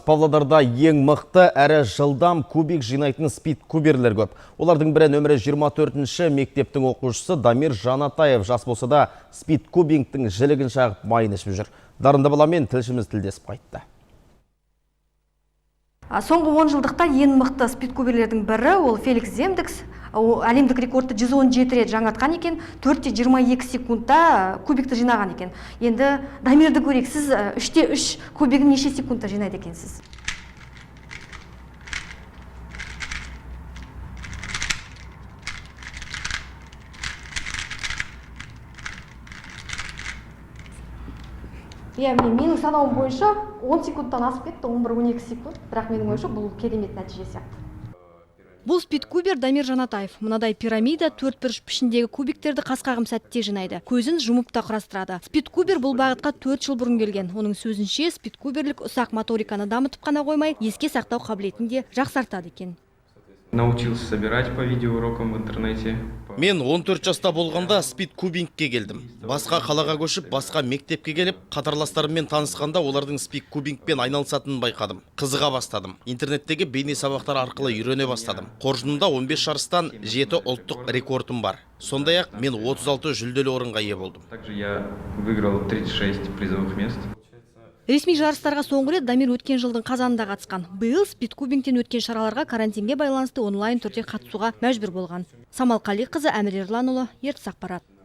Павлодарда ең мықты әрі жылдам кубик жинайтын спид-куберлер көп. Олардың бірі нөмірі 24-ші мектептің оқушысы Дамир Жанатаев жас болса да спид-кубингтің жілігін шағып майын ішіп жүр. Дарынды баламен тілшіміз тілдесіп қайтты. Соңғы 10 жылдықта ең мықты спид-куберлердің бірі ол Феликс Земдекс. Әлемдік рекордты 117 рет жаңартқан екен, 4-22 секундта кубикті жинаған екен. Енді Дамирді көрейік, сіз 3-3 кубигін неше секундта жинайды екенсіз? Менің санауым бойынша 10 секундтан асып кетті, 11-12 секунд. Бірақ менің ойымша бұл керемет нәтиже сияқты. Бұл спид-кубер Дамир Жанатаев. Мынадай пирамида 4-1 пішіндегі кубиктерді қасқағым сәтте жинайды. Көзін жұмып та құрастырады. Спид-кубер бұл бағытқа 4 жыл бұрын келген. Оның сөзінше спид-куберлік ұсақ моториканы дамытып қана қоймай, еске сақтау қабілетін де жақсартады екен. Научился собирать по видеоурокам в интернете. Мен 14 жаста болғанда спид-кубингке келдім. Басқа қалаға көшіп, басқа мектепке келіп, қатарластарыммен танысқанда олардың спид-кубингпен айналысатынын байқадым. Қызыға бастадым. Интернеттегі бейне сабақтар арқылы үйрене бастадым. Қоржынымда 15 жарыстан 7 ұлттық рекордым бар. Сондай-ақ мен 36 жүлделі орынға ие болдым. Также я выиграл 36 призовых мест. Ресми жарыстарға соңғы рет Дамир өткен жылдың қазанында қатысқан. Биыл спид-кубингтен өткен шараларға карантинге байланысты онлайн түрде қатысуға мәжбүр болған. Самал Қалиқызы, Әмір Ерланұлы, Ертіс ақпарат.